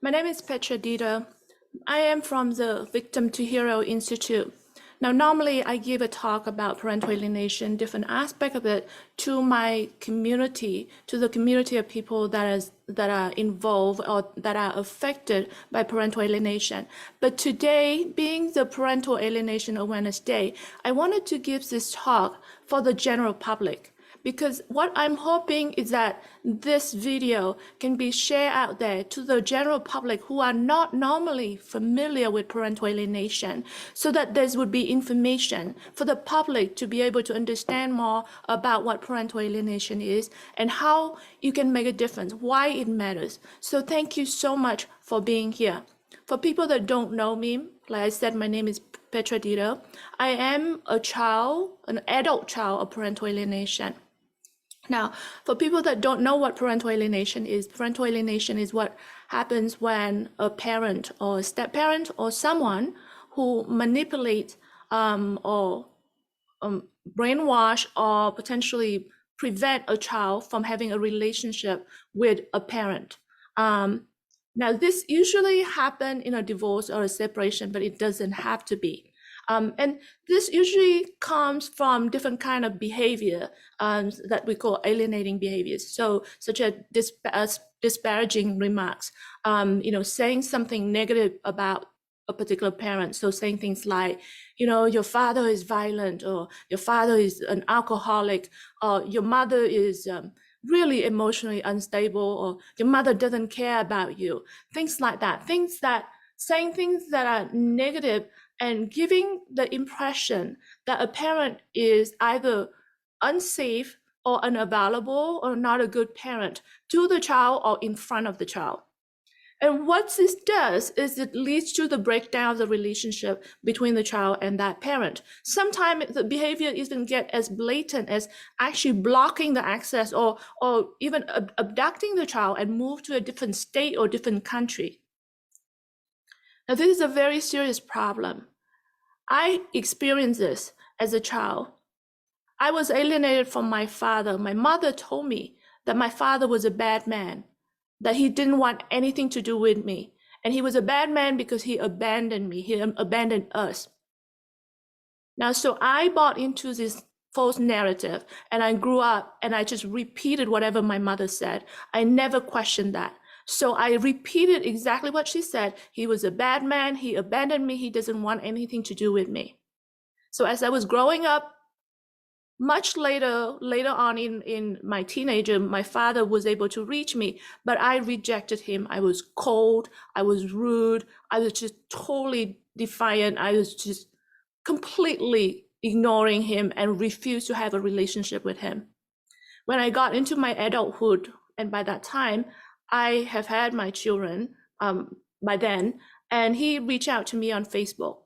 My name is Petra Dieter. I am from the Victim to Hero Institute. Now, normally I give a talk about parental alienation, different aspects of it, to my community, to the community of people that are involved or that are affected by parental alienation. But today, being the Parental Alienation Awareness Day, I wanted to give this talk for the general public. Because what I'm hoping is that this video can be shared out there to the general public who are not normally familiar with parental alienation, so that there would be information for the public to be able to understand more about what parental alienation is and how you can make a difference, why it matters. So thank you so much for being here. For people that don't know me, like I said, my name is Petra Dieter. I am an adult child of parental alienation. Now, for people that don't know what parental alienation is what happens when a parent or a step-parent or someone who manipulates or brainwash or potentially prevent a child from having a relationship with a parent. Now, this usually happens in a divorce or a separation, but it doesn't have to be. And this usually comes from different kind of behavior that we call alienating behaviors. So, such as disparaging remarks, saying something negative about a particular parent. So saying things like, your father is violent, or your father is an alcoholic, or your mother is really emotionally unstable, or your mother doesn't care about you. Things like that. Saying things that are negative and giving the impression that a parent is either unsafe or unavailable or not a good parent to the child or in front of the child. And what this does is it leads to the breakdown of the relationship between the child and that parent. Sometimes the behavior even get as blatant as actually blocking the access or even abducting the child and move to a different state or different country. Now, this is a very serious problem. I experienced this as a child. I was alienated from my father. My mother told me that my father was a bad man, that he didn't want anything to do with me. And he was a bad man because he abandoned me. He abandoned us. Now, so I bought into this false narrative, and I grew up and I just repeated whatever my mother said. I never questioned that. So I repeated exactly what she said. He was a bad man. He abandoned me. He doesn't want anything to do with me. So as I was growing up, much later on in my teenager, my father was able to reach me, but I rejected him. I was cold. I was rude. I was just totally defiant. I was just completely ignoring him and refused to have a relationship with him. When I got into my adulthood, and by that time, I have had my children by then, and he reached out to me on Facebook.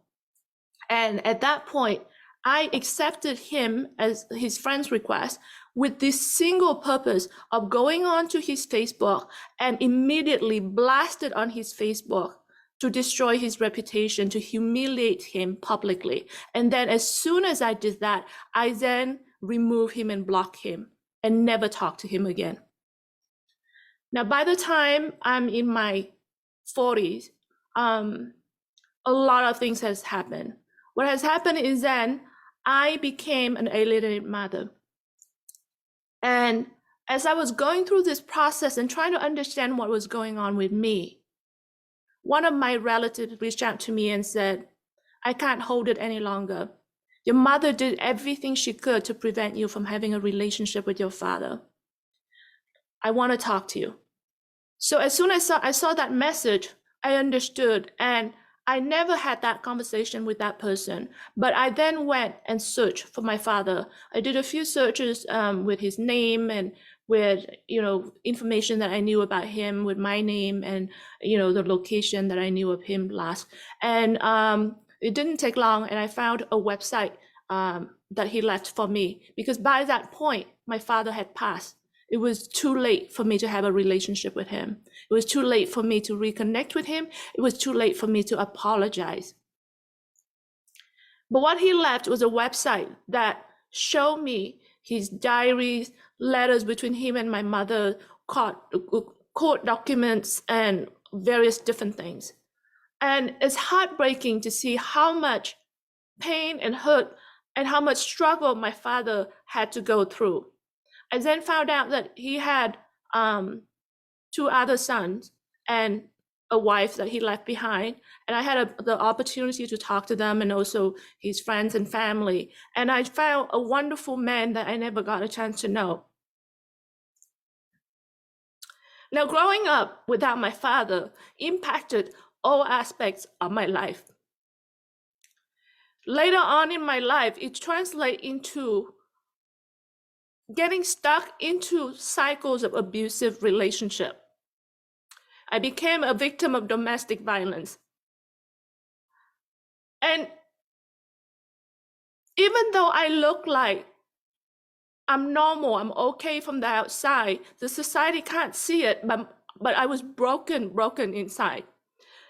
And at that point, I accepted him as his friend's request with this single purpose of going on to his Facebook and immediately blasted on his Facebook to destroy his reputation, to humiliate him publicly. And then as soon as I did that, I then removed him and blocked him and never talked to him again. Now, by the time I'm in my 40s, a lot of things has happened. What has happened is then I became an alienated mother. And as I was going through this process and trying to understand what was going on with me, one of my relatives reached out to me and said, I can't hold it any longer. Your mother did everything she could to prevent you from having a relationship with your father. I want to talk to you. So as soon as I saw that message, I understood, and I never had that conversation with that person. But I then went and searched for my father. I did a few searches with his name and with information that I knew about him, with my name and the location that I knew of him last. And it didn't take long, and I found a website that he left for me, because by that point my father had passed. It was too late for me to have a relationship with him. It was too late for me to reconnect with him. It was too late for me to apologize. But what he left was a website that showed me his diaries, letters between him and my mother, court documents, and various different things. And it's heartbreaking to see how much pain and hurt and how much struggle my father had to go through. I then found out that he had 2 other sons and a wife that he left behind. And I had the opportunity to talk to them and also his friends and family. And I found a wonderful man that I never got a chance to know. Now, growing up without my father impacted all aspects of my life. Later on in my life, it translates into getting stuck into cycles of abusive relationship. I became a victim of domestic violence. And even though I look like I'm normal, I'm okay from the outside, the society can't see it, but I was broken inside.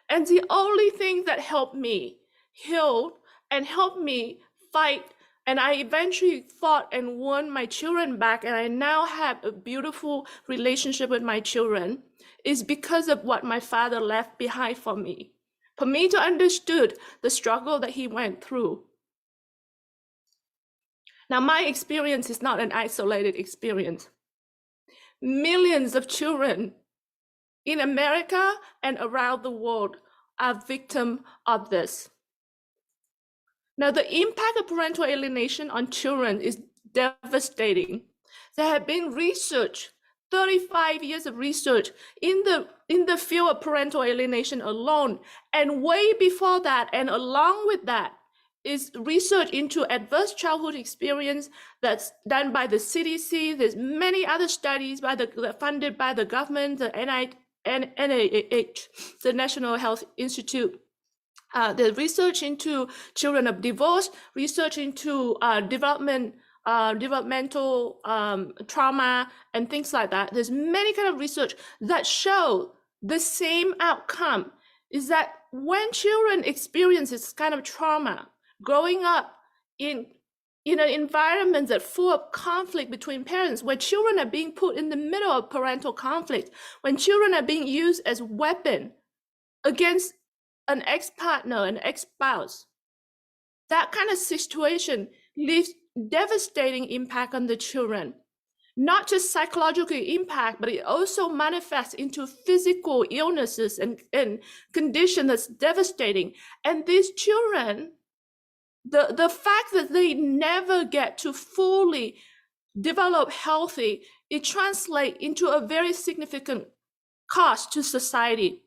And the only thing that helped me heal and helped me fight, and I eventually fought and won my children back, and I now have a beautiful relationship with my children, is because of what my father left behind for me to understand the struggle that he went through. Now, my experience is not an isolated experience. Millions of children in America and around the world are victims of this. Now, the impact of parental alienation on children is devastating. There have been research, 35 years of research in the field of parental alienation alone. And way before that, and along with that, is research into adverse childhood experience that's done by the CDC. There's many other studies funded by the government, the NIH, the National Health Institute. The research into children of divorce, research into developmental trauma and things like that. There's many kind of research that show the same outcome, is that when children experience this kind of trauma, growing up in an environment that's full of conflict between parents, where children are being put in the middle of parental conflict, when children are being used as weapon against an ex-partner, an ex-spouse, that kind of situation leaves devastating impact on the children. Not just psychological impact, but it also manifests into physical illnesses and condition that's devastating. And these children, the fact that they never get to fully develop healthy, it translates into a very significant cost to society.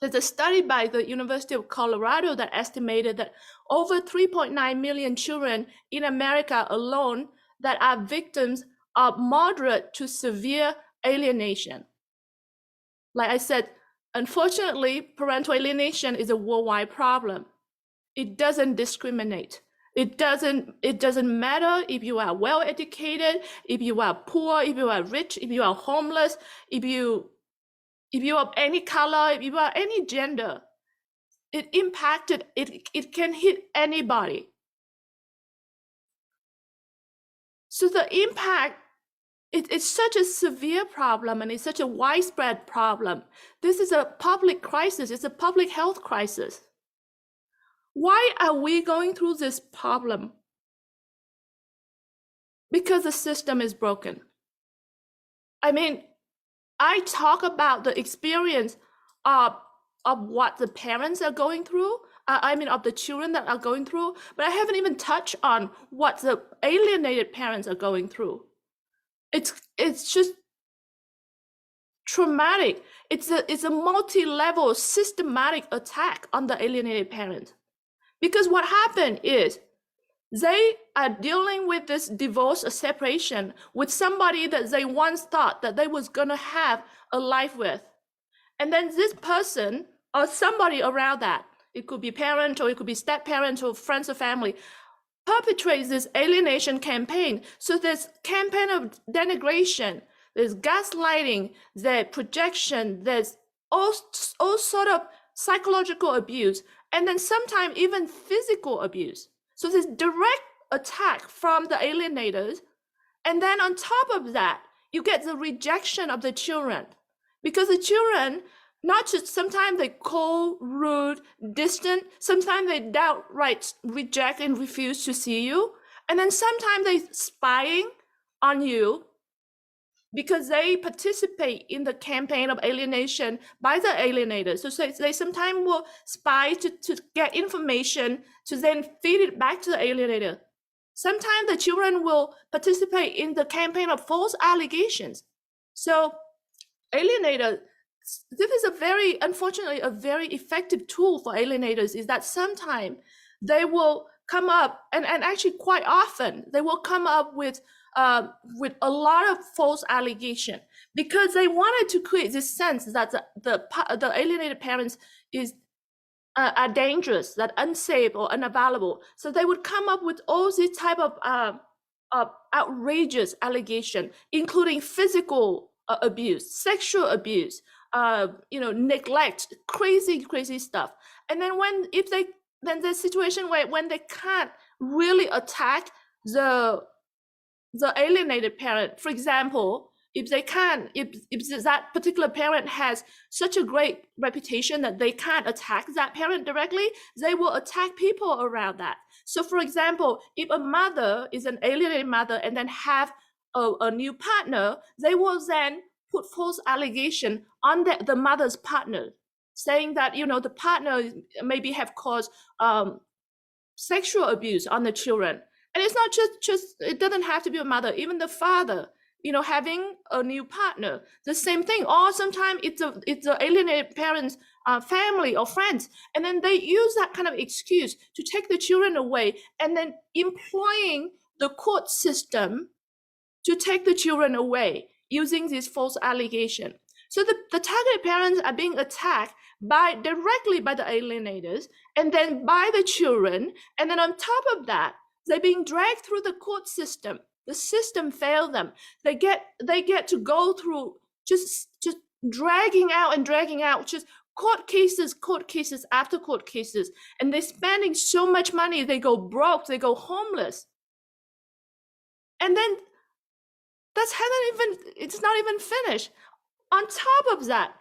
There's a study by the University of Colorado that estimated that over 3.9 million children in America alone that are victims of moderate to severe alienation. Like I said, unfortunately, parental alienation is a worldwide problem. It doesn't discriminate. It doesn't matter if you are well educated, if you are poor, if you are rich, if you are homeless, if you are any color, if you are any gender. It can hit anybody. So the impact, it's such a severe problem, and it's such a widespread problem. This is a public crisis. It's a public health crisis. Why are we going through this problem? Because the system is broken. I mean, I talk about the experience of what the parents are going through, of the children that are going through, but I haven't even touched on what the alienated parents are going through. It's just traumatic. It's a multi-level systematic attack on the alienated parents. Because what happened is they are dealing with this divorce or separation with somebody that they once thought that they was gonna have a life with. And then this person or somebody around that, it could be parent or it could be step-parent or friends or family, perpetrates this alienation campaign. So there's campaign of denigration, there's gaslighting, there's projection, there's all sort of psychological abuse, and then sometimes even physical abuse. So there's direct attack from the alienators. And then on top of that, you get the rejection of the children, because the children Not just sometimes they cold, rude, distant. Sometimes they downright reject and refuse to see you. And then sometimes they spying on you because they participate in the campaign of alienation by the alienator. So they sometimes will spy to get information to then feed it back to the alienator. Sometimes the children will participate in the campaign of false allegations. So alienator, this is unfortunately, a very effective tool for alienators, is that sometimes they will come up, and actually quite often, they will come up with a lot of false allegation because they wanted to create this sense that the alienated parents are dangerous, that unsafe or unavailable. So they would come up with all these type of outrageous allegation, including physical abuse, sexual abuse, neglect, crazy stuff. And then then the situation when they can't really attack the alienated parent, for example, if that particular parent has such a great reputation that they can't attack that parent directly, they will attack people around that. So for example, if a mother is an alienated mother and then have a new partner, they will then put false allegation on the mother's partner, saying that the partner maybe have caused sexual abuse on the children. And it's not just it doesn't have to be a mother, even the father, having a new partner, the same thing. Or sometimes it's the alienated parents' family or friends, and then they use that kind of excuse to take the children away, and then employing the court system to take the children away using this false allegation. So the targeted parents are being attacked directly by the alienators, and then by the children, and then on top of that, they're being dragged through the court system. The system failed them. They get to go through just dragging out, just court cases after court cases, and they're spending so much money, they go broke, they go homeless. And then it's not even finished. On top of that,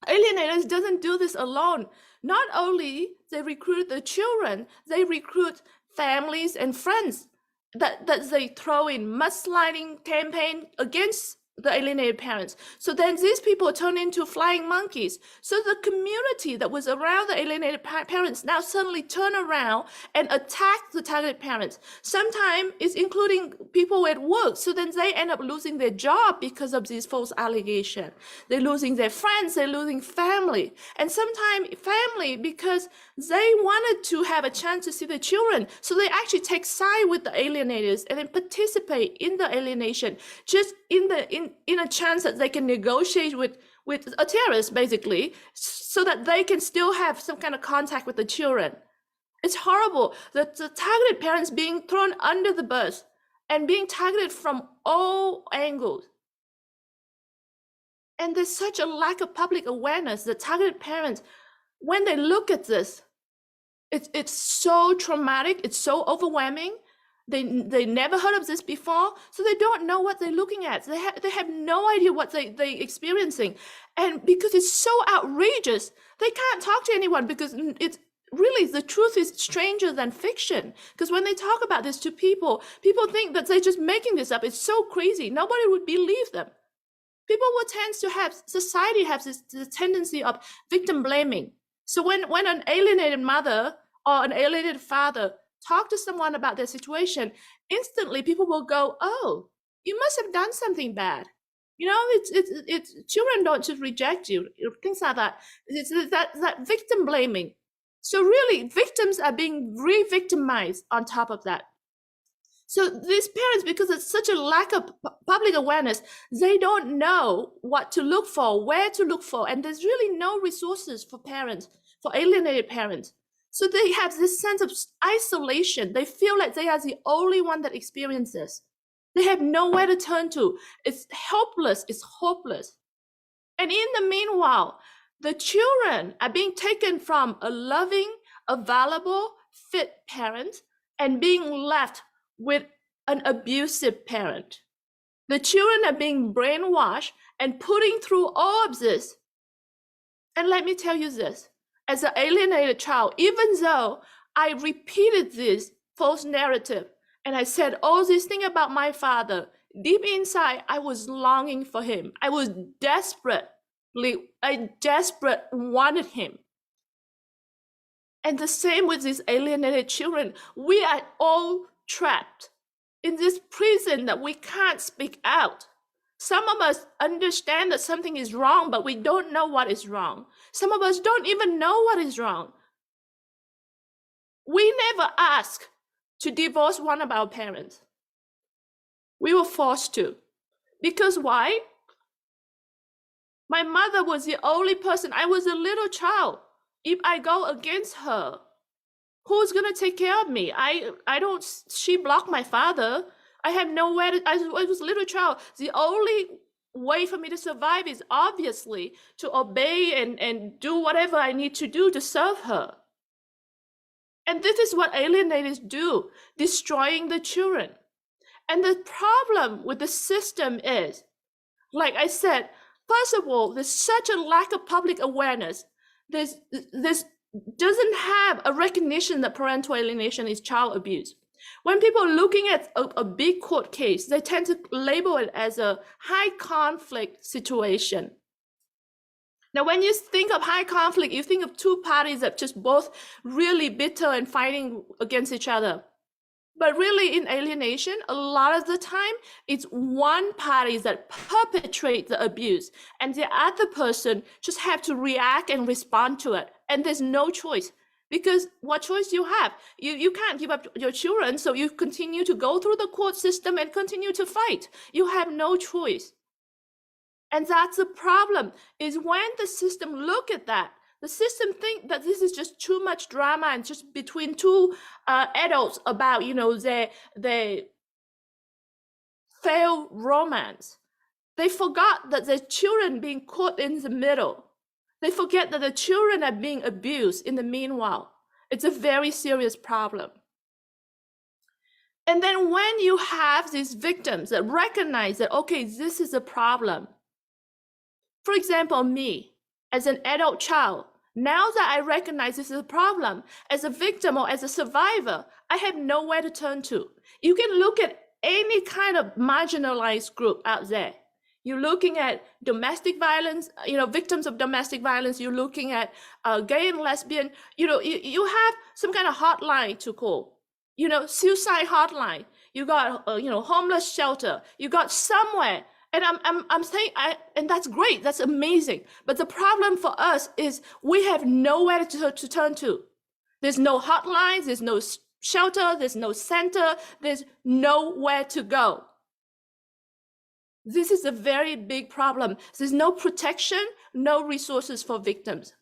alienators doesn't do this alone. Not only they recruit the children, they recruit families and friends that they throw in mudsliding campaign against the alienated parents. So then these people turn into flying monkeys. So the community that was around the alienated parents now suddenly turn around and attack the targeted parents. Sometimes it's including people at work. So then they end up losing their job because of these false allegations. They're losing their friends, they're losing family. And sometimes family because they wanted to have a chance to see the children. So they actually take side with the alienators and then participate in the alienation, just in a chance that they can negotiate with a terrorist, basically, so that they can still have some kind of contact with the children. It's horrible that the targeted parents being thrown under the bus and being targeted from all angles. And there's such a lack of public awareness that targeted parents, when they look at this, it's so traumatic, it's so overwhelming. They never heard of this before, so they don't know what they're looking at. They have no idea what they experiencing, and because it's so outrageous, they can't talk to anyone because it's really, the truth is stranger than fiction. Because when they talk about this to people think that they're just making this up. It's so crazy, nobody would believe them. People will tend to have, society has this tendency of victim blaming. So when an alienated mother or an alienated father talk to someone about their situation, instantly people will go, oh, you must have done something bad. It's children don't just reject you, things like that. It's that victim blaming. So really, victims are being re-victimized on top of that. So these parents, because it's such a lack of public awareness, they don't know what to look for, where to look for, and there's really no resources for parents, for alienated parents. So they have this sense of isolation. They feel like they are the only one that experiences. They have nowhere to turn to. It's helpless, it's hopeless. And in the meanwhile, the children are being taken from a loving, available, fit parent and being left with an abusive parent. The children are being brainwashed and putting through all of this And let me tell you this, as an alienated child, even though I repeated this false narrative and I said all these things about my father, deep inside, I was longing for him. I was desperate wanted him. And the same with these alienated children. We are all trapped in this prison that we can't speak out. Some of us understand that something is wrong, but we don't know what is wrong. Some of us don't even know what is wrong. We never ask to divorce one of our parents. We were forced to. Because why? My mother was the only person. I was a little child. If I go against her, who's gonna take care of me? She blocked my father. I have nowhere to, I was a little child. The only way for me to survive is obviously to obey and do whatever I need to do to serve her. And this is what alienators do, destroying the children. And the problem with the system is, like I said, first of all, there's such a lack of public awareness. This doesn't have a recognition that parental alienation is child abuse. When people are looking at a big court case, they tend to label it as a high conflict situation. Now, when you think of high conflict, you think of two parties that just both really bitter and fighting against each other. But really in alienation, a lot of the time, it's one party that perpetrates the abuse and the other person just have to react and respond to it. And there's no choice. Because what choice do you have? You can't give up your children, so you continue to go through the court system and continue to fight. You have no choice. And that's the problem, is when the system look at that, the system think that this is just too much drama and just between two adults about, their failed romance. They forgot that the children being caught in the middle. They forget that the children are being abused in the meanwhile. It's a very serious problem. And then when you have these victims that recognize that, okay, this is a problem. For example, me, as an adult child, now that I recognize this is a problem, as a victim or as a survivor, I have nowhere to turn to. You can look at any kind of marginalized group out there. You're looking at domestic violence, victims of domestic violence. You're looking at gay and lesbian. You have some kind of hotline to call. Suicide hotline. You got homeless shelter. You got somewhere. And I'm saying, and that's great. That's amazing. But the problem for us is we have nowhere to turn to. There's no hotlines. There's no shelter. There's no center. There's nowhere to go. This is a very big problem. There's no protection, no resources for victims.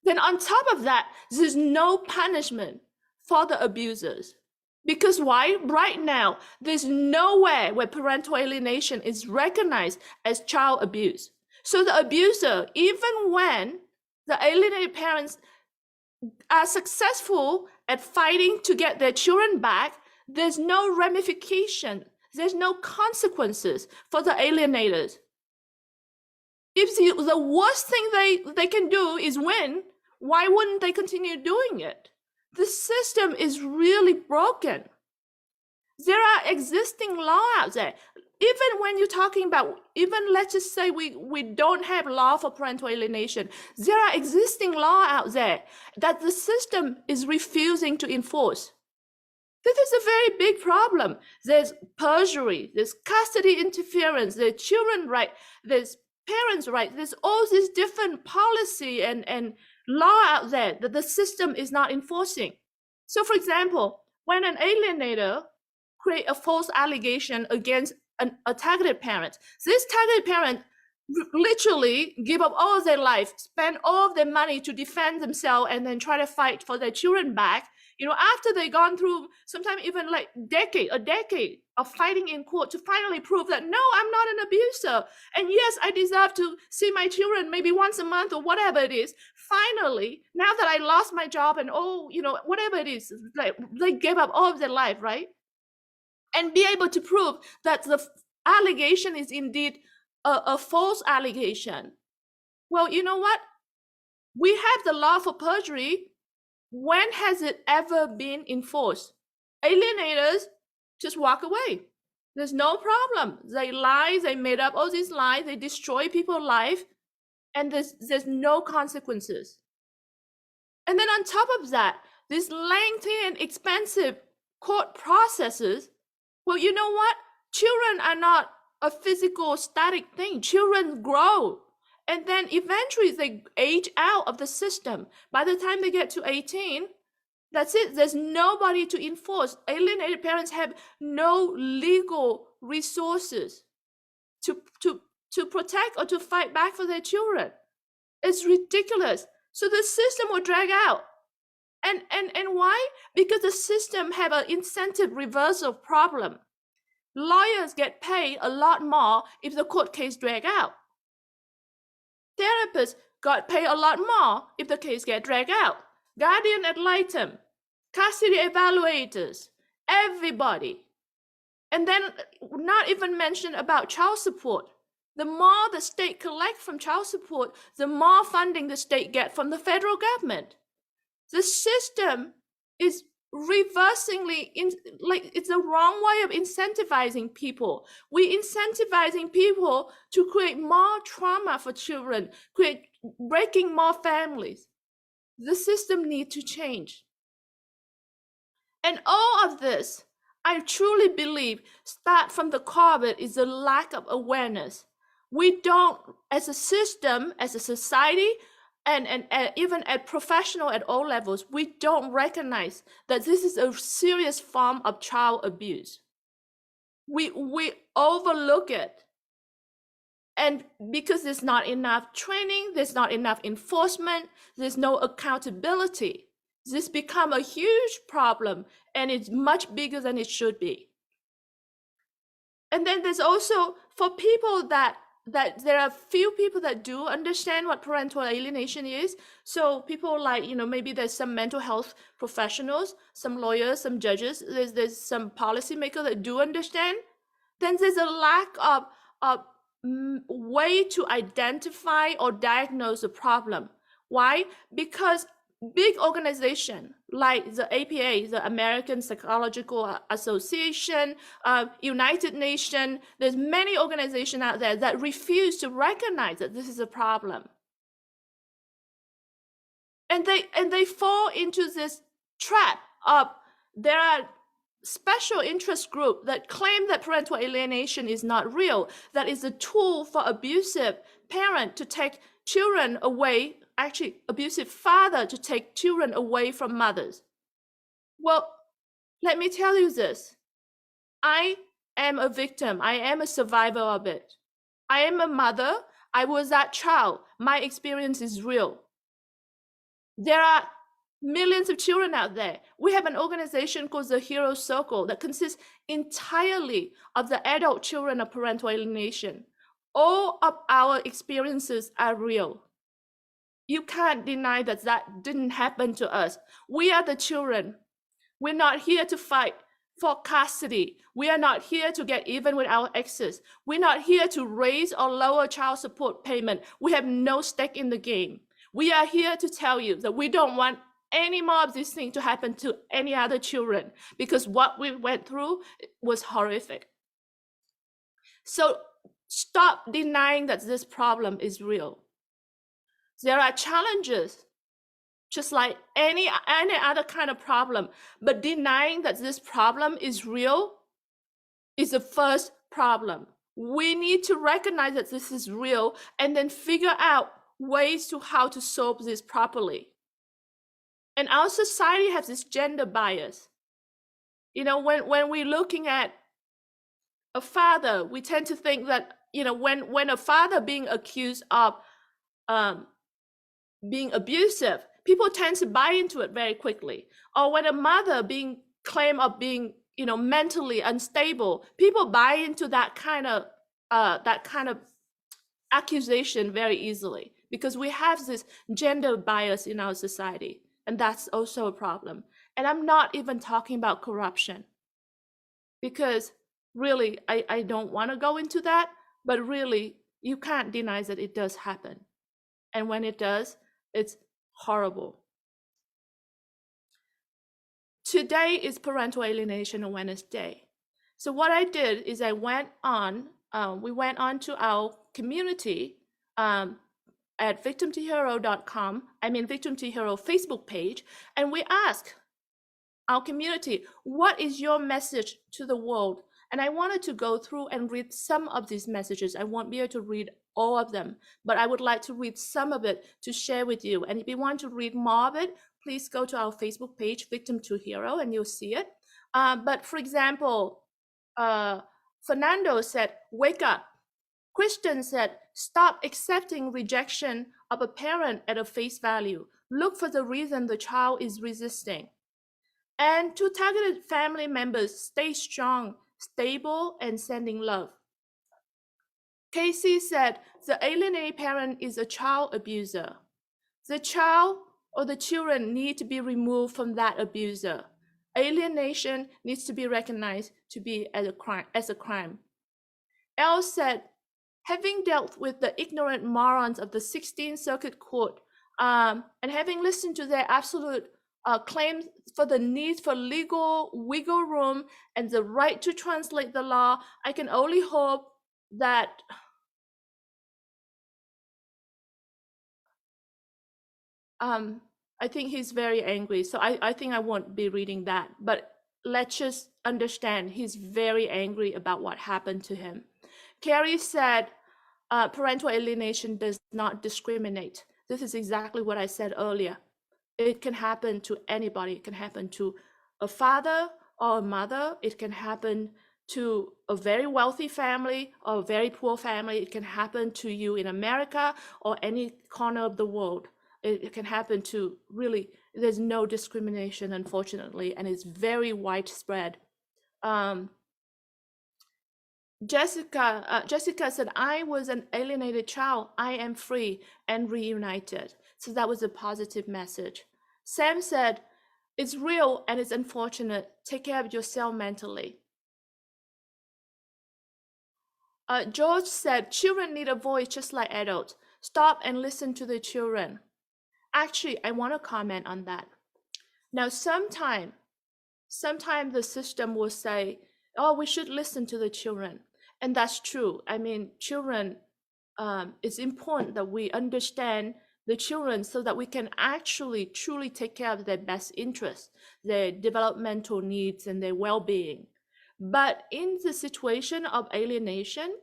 Then on top of that, there's no punishment for the abusers. Because why? Right now, there's nowhere where parental alienation is recognized as child abuse. So the abuser, even when the alienated parents are successful at fighting to get their children back, there's no ramification. There's no consequences for the alienators. If the worst thing they can do is win, why wouldn't they continue doing it? The system is really broken. There are existing laws out there. Even when you're talking about, let's just say we don't have law for parental alienation, there are existing laws out there that the system is refusing to enforce. This is a very big problem. There's perjury, there's custody interference, there's children right, there's parents right, there's all these different policy and law out there that the system is not enforcing. So for example, when an alienator create a false allegation against a targeted parent, this targeted parent literally give up all of their life, spend all of their money to defend themselves and then try to fight for their children back. After they've gone through sometimes even like a decade of fighting in court to finally prove that, no, I'm not an abuser. And yes, I deserve to see my children maybe once a month or whatever it is. Finally, now that I lost my job and whatever it is, like they gave up all of their life, right? And be able to prove that the allegation is indeed a false allegation. Well, you know what? We have the law for perjury. When has it ever been enforced? Alienators just walk away. There's no problem. They lie, they made up all these lies, they destroy people's life, and there's no consequences. And then on top of that, these lengthy and expensive court processes, well, you know what? Children are not a physical static thing. Children grow. And then eventually they age out of the system. By the time they get to 18, that's it. There's nobody to enforce. Alienated parents have no legal resources to protect or to fight back for their children. It's ridiculous. So the system will drag out. And why? Because the system have an incentive reversal problem. Lawyers get paid a lot more if the court case drag out. Therapists got paid a lot more if the case get dragged out. Guardian ad litem, custody evaluators, everybody. And then not even mention about child support. The more the state collect from child support, the more funding the state get from the federal government. The system is reversingly, it's the wrong way of incentivizing people. We incentivizing people to create more trauma for children, breaking more families. The system needs to change. And all of this, I truly believe, start from the core of it is the lack of awareness. We don't, as a system, as a society, and even at professional at all levels, we don't recognize that this is a serious form of child abuse. We overlook it. And because there's not enough training, there's not enough enforcement, there's no accountability, this become a huge problem, and it's much bigger than it should be. And then there's also, for people that there are few people that do understand what parental alienation is. So people like, maybe there's some mental health professionals, some lawyers, some judges, there's some policymakers that do understand. Then there's a lack of way to identify or diagnose the problem. Why? Because big organization like the APA, the American Psychological Association, United Nations, there's many organizations out there that refuse to recognize that this is a problem. And they fall into this trap of, there are special interest group that claim that parental alienation is not real, that is a tool for abusive parent to take children away, actually abusive father to take children away from mothers. Well, let me tell you this. I am a victim. I am a survivor of it. I am a mother. I was that child. My experience is real. There are millions of children out there. We have an organization called the Hero Circle that consists entirely of the adult children of parental alienation. All of our experiences are real. You can't deny that that didn't happen to us. We are the children. We're not here to fight for custody. We are not here to get even with our exes. We're not here to raise or lower child support payment. We have no stake in the game. We are here to tell you that we don't want any more of this thing to happen to any other children, because what we went through was horrific. So stop denying that this problem is real. There are challenges, just like any other kind of problem, but denying that this problem is real is the first problem. We need to recognize that this is real and then figure out ways to how to solve this properly. And our society has this gender bias. When we're looking at a father, we tend to think that, when a father being accused of being abusive, people tend to buy into it very quickly. Or when a mother being claimed of being, mentally unstable, people buy into that kind of accusation very easily, because we have this gender bias in our society, and that's also a problem. And I'm not even talking about corruption, because really, I don't want to go into that, but really, you can't deny that it does happen. And when it does, it's horrible. Today is Parental Alienation Awareness Day. So what I did is we went on to our community at victimtohero.com, Victim to Hero Facebook page, and we asked our community, what is your message to the world? And I wanted to go through and read some of these messages. I won't be able to read all of them, but I would like to read some of it to share with you. And if you want to read more of it, please go to our Facebook page, Victim to Hero, and you'll see it. But for example, Fernando said, wake up. Christian said, stop accepting rejection of a parent at a face value. Look for the reason the child is resisting. And to targeted family members, stay strong, stable, and sending love. Casey said, the alienated parent is a child abuser. The child or the children need to be removed from that abuser. Alienation needs to be recognized to be as a crime. Elle said, having dealt with the ignorant morons of the 16th Circuit Court and having listened to their absolute claims for the need for legal wiggle room and the right to translate the law, I can only hope that I think he's very angry. So I think I won't be reading that. But let's just understand he's very angry about what happened to him. Carrie said, parental alienation does not discriminate. This is exactly what I said earlier. It can happen to anybody. It can happen to a father or a mother. It can happen to a very wealthy family or a very poor family. It can happen to you in America or any corner of the world. It can happen to really, there's no discrimination, unfortunately, and it's very widespread. Jessica said, I was an alienated child. I am free and reunited. So that was a positive message. Sam said, it's real and it's unfortunate. Take care of yourself mentally. George said, children need a voice just like adults. Stop and listen to the children. Actually, I want to comment on that. Now, sometimes the system will say, oh, we should listen to the children. And that's true. I mean, children, it's important that we understand the children so that we can actually truly take care of their best interests, their developmental needs, and their well-being. But in the situation of alienation,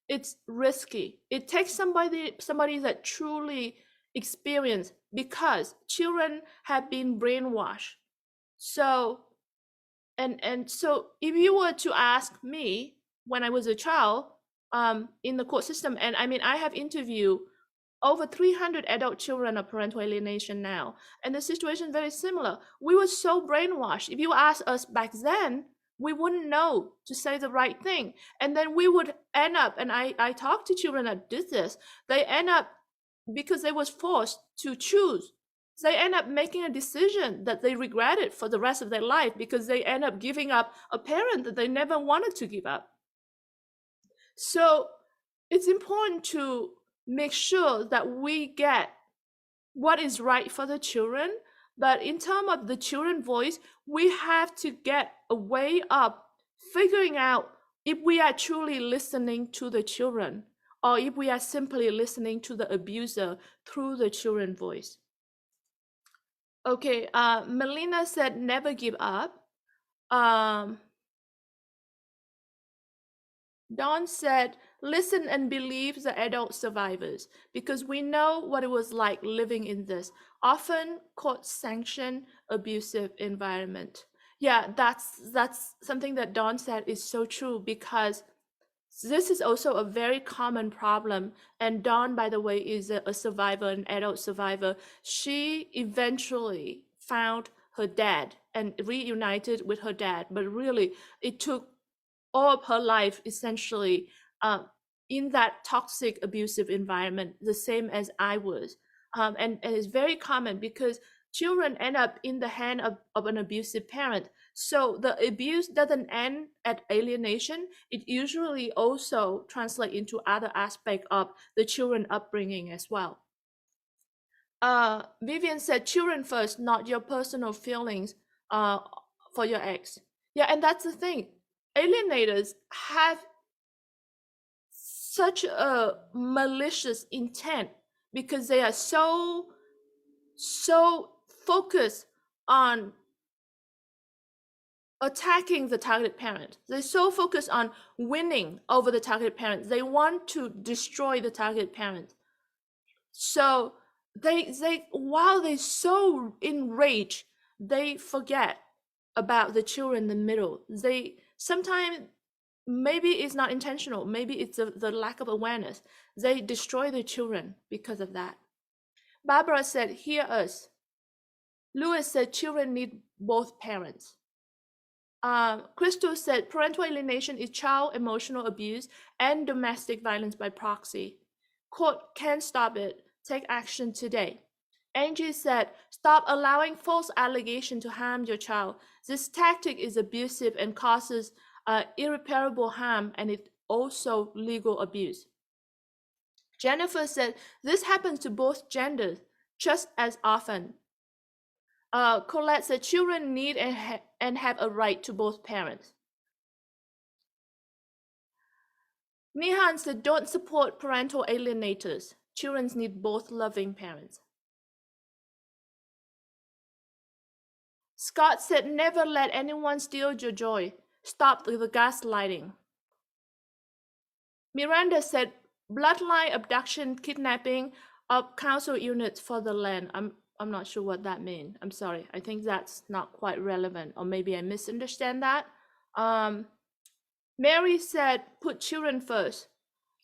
it's risky. It takes somebody that truly experienced, because children have been brainwashed. So, and so if you were to ask me when I was a child in the court system, and I mean, I have interviewed over 300 adult children of parental alienation now, and the situation is very similar. We were so brainwashed. If you ask us back then, we wouldn't know to say the right thing. And then we would end up, and I talked to children that did this, they end up, because they was forced to choose, they end up making a decision that they regretted for the rest of their life, because they end up giving up a parent that they never wanted to give up. So it's important to make sure that we get what is right for the children. But in terms of the children's voice, we have to get a way of figuring out if we are truly listening to the children, or if we are simply listening to the abuser through the children's voice. Okay, Melina said, never give up. Dawn said, listen and believe the adult survivors, because we know what it was like living in this often court-sanctioned abusive environment. Yeah, that's something that Dawn said is so true, because this is also a very common problem. And Dawn, by the way, is a survivor, an adult survivor. She eventually found her dad and reunited with her dad, but really it took all of her life essentially in that toxic abusive environment, the same as I was. And it's very common because children end up in the hand of an abusive parent. So the abuse doesn't end at alienation. It usually also translates into other aspects of the children upbringing as well. Vivian said, children first, not your personal feelings for your ex. Yeah, and that's the thing. Alienators have such a malicious intent because they are so focused on attacking the target parent. They're so focused on winning over the target parent. They want to destroy the target parent. So they while they're so enraged, they forget about the children in the middle. They sometimes, maybe it's not intentional, maybe it's the lack of awareness. They destroy the children because of that. Barbara said, hear us. Lewis said, children need both parents. Crystal said, parental alienation is child emotional abuse and domestic violence by proxy. Court can stop it. Take action today. Angie said, stop allowing false allegation to harm your child. This tactic is abusive and causes irreparable harm, and it also legal abuse. Jennifer said, this happens to both genders just as often. Colette said, children need and have a right to both parents. Nihan said, don't support parental alienators. Children need both loving parents. Scott said, never let anyone steal your joy. Stop the gaslighting. Miranda said, bloodline abduction, kidnapping of council units for the land. I'm not sure what that means. I'm sorry. I think that's not quite relevant, or maybe I misunderstand that. Mary said, put children first.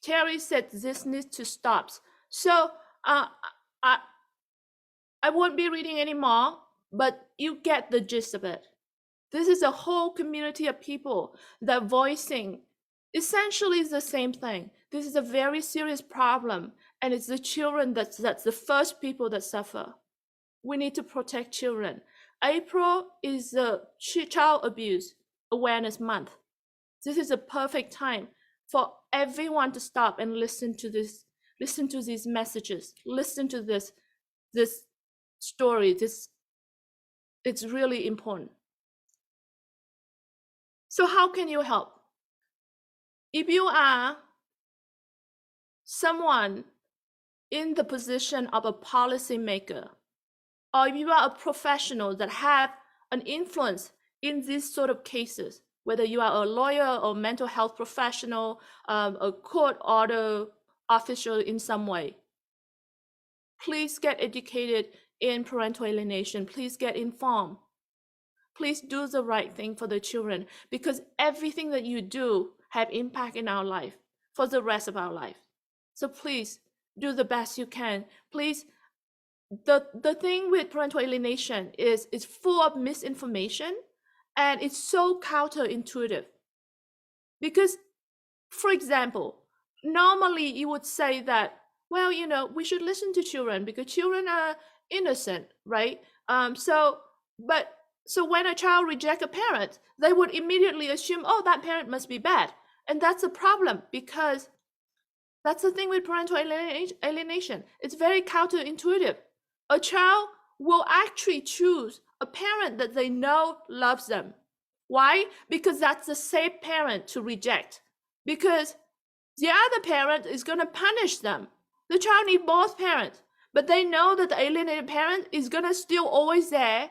Terry said, this needs to stop. So I won't be reading anymore, but you get the gist of it. This is a whole community of people that voicing essentially the same thing. This is a very serious problem, and it's the children that's the first people that suffer. We need to protect children. April is the Child Abuse Awareness Month. This is a perfect time for everyone to stop and listen to this, listen to these messages, listen to this story. It's really important. So how can you help? If you are someone in the position of a policymaker, or if you are a professional that have an influence in these sort of cases, whether you are a lawyer or mental health professional, a court order official in some way, please get educated in parental alienation. Please get informed. Please do the right thing for the children, because everything that you do have impact in our life for the rest of our life. So please do the best you can. Please, the thing with parental alienation is it's full of misinformation, and it's so counterintuitive. Because, for example, normally you would say that, well, you know, we should listen to children because children are innocent, right? So when a child rejects a parent, they would immediately assume, oh, that parent must be bad. And that's a problem, because that's the thing with parental alienation. It's very counterintuitive. A child will actually choose a parent that they know loves them. Why? Because that's the safe parent to reject. Because the other parent is going to punish them. The child needs both parents, but they know that the alienated parent is going to still always there,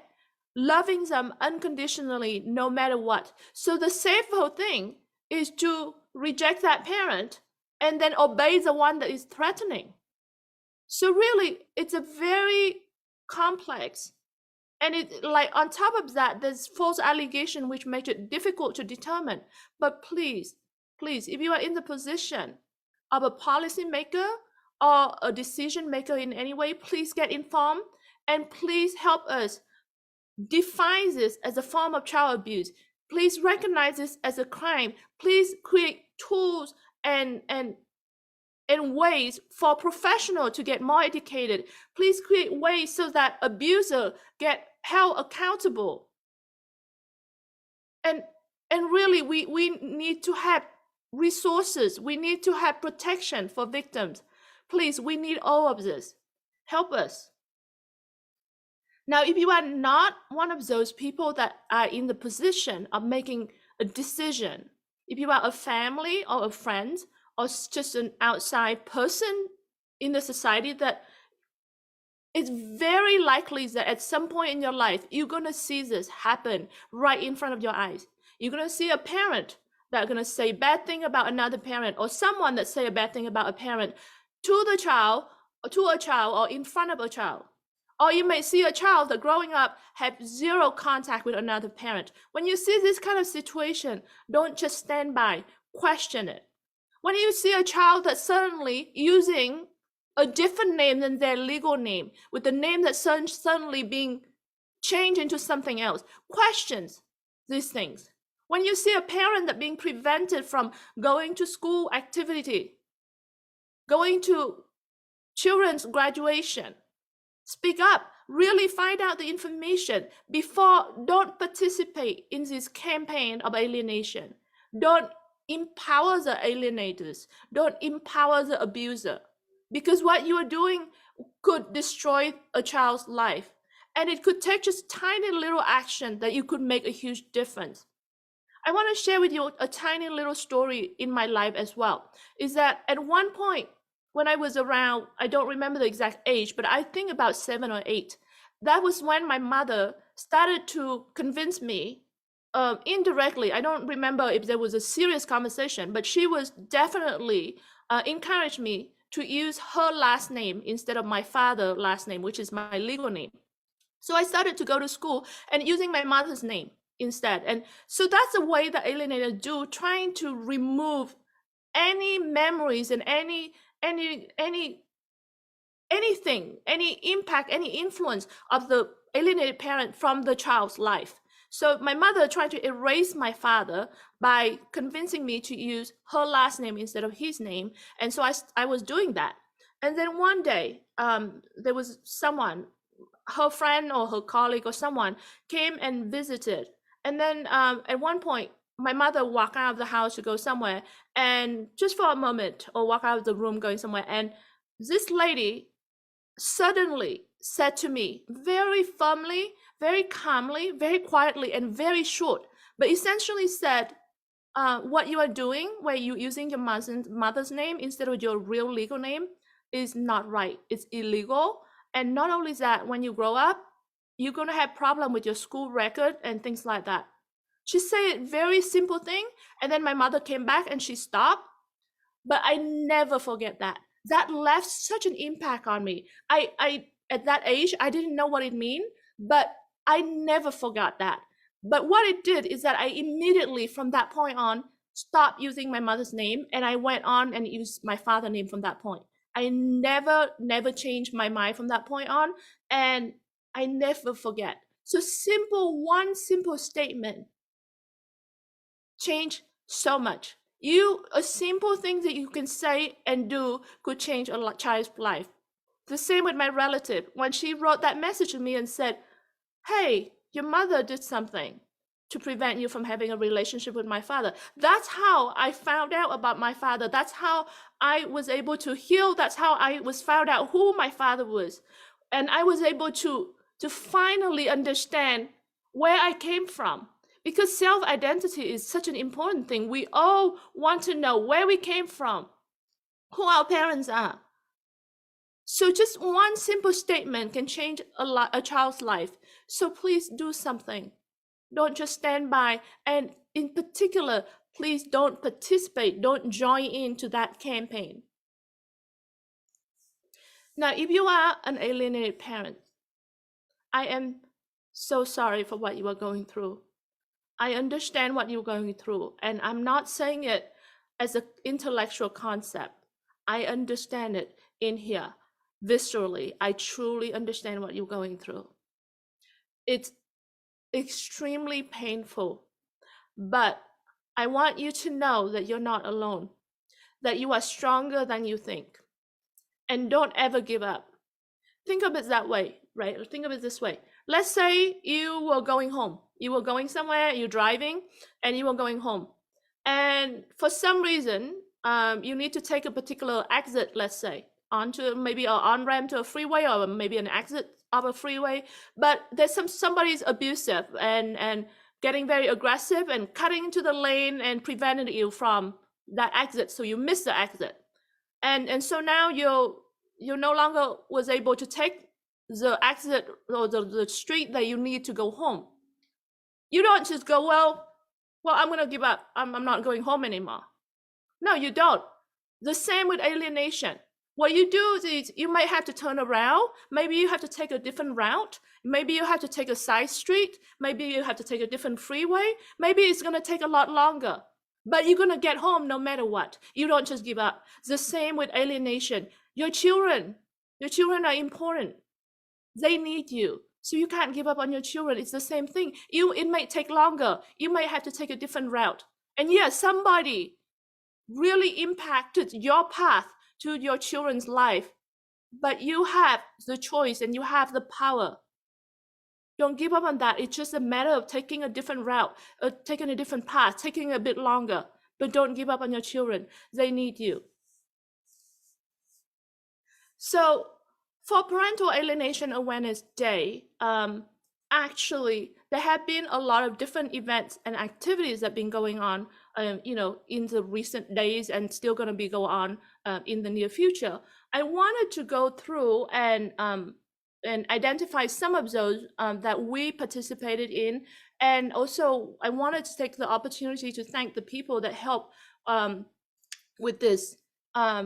loving them unconditionally no matter what. So the safer thing is to reject that parent and then obey the one that is threatening. So really, it's a very complex, and it, like, on top of that, there's false allegation which makes it difficult to determine. But please, if you are in the position of a policymaker or a decision maker in any way, please get informed, and please help us define this as a form of child abuse. Please recognize this as a crime. Please create tools and ways for professionals to get more educated. Please create ways so that abuser get held accountable. And really, we need to have resources. We need to have protection for victims. Please, we need all of this. Help us. Now, if you are not one of those people that are in the position of making a decision, if you are a family or a friend or just an outside person in the society, that it's very likely that at some point in your life, you're going to see this happen right in front of your eyes. You're going to see a parent that are going to say bad thing about another parent, or someone that say a bad thing about a parent to the child, or to a child, or in front of a child. Or you may see a child that growing up have zero contact with another parent. When you see this kind of situation, don't just stand by, question it. When you see a child that's suddenly using a different name than their legal name, with the name that's suddenly being changed into something else, questions these things. When you see a parent that being prevented from going to school activity, going to children's graduation, speak up, really find out the information before. Don't participate in this campaign of alienation. Don't empower the alienators. Don't empower the abuser, because what you are doing could destroy a child's life, and it could take just tiny little action that you could make a huge difference. I want to share with you a tiny little story in my life as well. Is that at one point when I was around, I don't remember the exact age, but I think about 7 or 8, that was when my mother started to convince me, indirectly. I don't remember if there was a serious conversation, but she was definitely encouraged me to use her last name instead of my father's last name, which is my legal name. So I started to go to school and using my mother's name instead. And so that's the way that alienators do, trying to remove any memories and anything, any impact, any influence of the alienated parent from the child's life. So my mother tried to erase my father by convincing me to use her last name instead of his name. And so I was doing that. And then one day, there was someone, her friend or her colleague or someone came and visited. And then at one point, my mother walked out of the house to go somewhere, and just for a moment, or walk out of the room going somewhere. And this lady suddenly said to me very firmly, very calmly, very quietly, and very short, but essentially said, what you are doing, where you're using your mother's name instead of your real legal name, is not right. It's illegal. And not only that, when you grow up, you're going to have problem with your school record and things like that. She said a very simple thing, and then my mother came back and she stopped. But I never forget that. That left such an impact on me. I at that age, I didn't know what it mean, but I never forgot that. But what it did is that I immediately, from that point on, stopped using my mother's name, and I went on and used my father's name from that point. I never changed my mind from that point on, and I never forget. So one simple statement change so much. A simple thing that you can say and do could change a child's life. The same with my relative. When she wrote that message to me and said, hey, your mother did something to prevent you from having a relationship with my father. That's how I found out about my father. That's how I was able to heal. That's how I was found out who my father was. And I was able to finally understand where I came from. Because self-identity is such an important thing. We all want to know where we came from, who our parents are. So just one simple statement can change a child's life. So please do something. Don't just stand by. And in particular, please don't participate. Don't join into that campaign. Now, if you are an alienated parent, I am so sorry for what you are going through. I understand what you're going through, and I'm not saying it as an intellectual concept. I understand it in here, viscerally. I truly understand what you're going through. It's extremely painful, but I want you to know that you're not alone, that you are stronger than you think, and don't ever give up. Think of it that way, right? Think of it this way. Let's say you were going home. You were going somewhere, you're driving, and you were going home. And for some reason, you need to take a particular exit, let's say, onto maybe an on-ramp to a freeway, or maybe an exit of a freeway, but there's somebody's abusive and getting very aggressive and cutting into the lane and preventing you from that exit, so you miss the exit. And so now you no longer was able to take the exit or the street that you need to go home. You don't just go, well, I'm going to give up. I'm not going home anymore. No, you don't. The same with alienation. What you do is you might have to turn around. Maybe you have to take a different route. Maybe you have to take a side street. Maybe you have to take a different freeway. Maybe it's going to take a lot longer, but you're going to get home no matter what. You don't just give up. The same with alienation. Your children are important. They need you. So you can't give up on your children. It's the same thing. It might take longer. You might have to take a different route. And yes, somebody really impacted your path to your children's life, but you have the choice and you have the power. Don't give up on that. It's just a matter of taking a different route, taking a different path, taking a bit longer, but don't give up on your children. They need you. So for Parental Alienation Awareness Day, actually, there have been a lot of different events and activities that have been going on, in the recent days and still going to be go on in the near future. I wanted to go through and identify some of those that we participated in, and also I wanted to take the opportunity to thank the people that helped with this.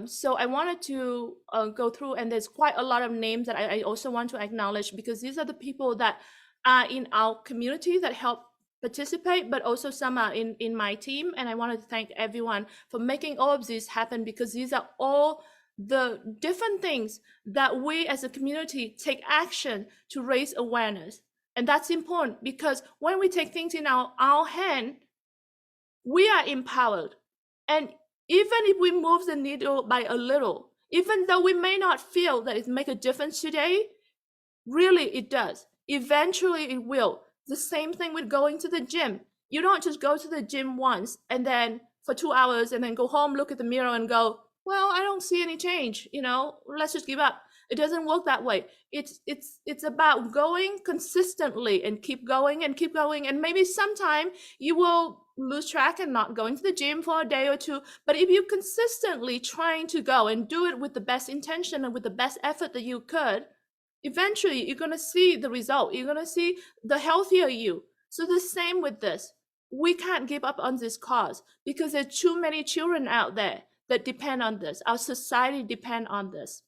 So I wanted to go through, and there's quite a lot of names that I also want to acknowledge, because these are the people that are in our community that help participate, but also some are in my team. And I wanted to thank everyone for making all of this happen, because these are all the different things that we as a community take action to raise awareness. And that's important, because when we take things in our hand, we are empowered. And even if we move the needle by a little, even though we may not feel that it makes a difference today, really it does. Eventually it will. The same thing with going to the gym. You don't just go to the gym once and then for 2 hours and then go home, look at the mirror and go, well, I don't see any change, let's just give up. It doesn't work that way. It's about going consistently and keep going and keep going. And maybe sometime you will lose track and not going to the gym for a day or two. But if you consistently trying to go and do it with the best intention and with the best effort that you could, eventually you're going to see the result. You're going to see the healthier you. So the same with this. We can't give up on this cause, because there's too many children out there that depend on this. Our society depend on this.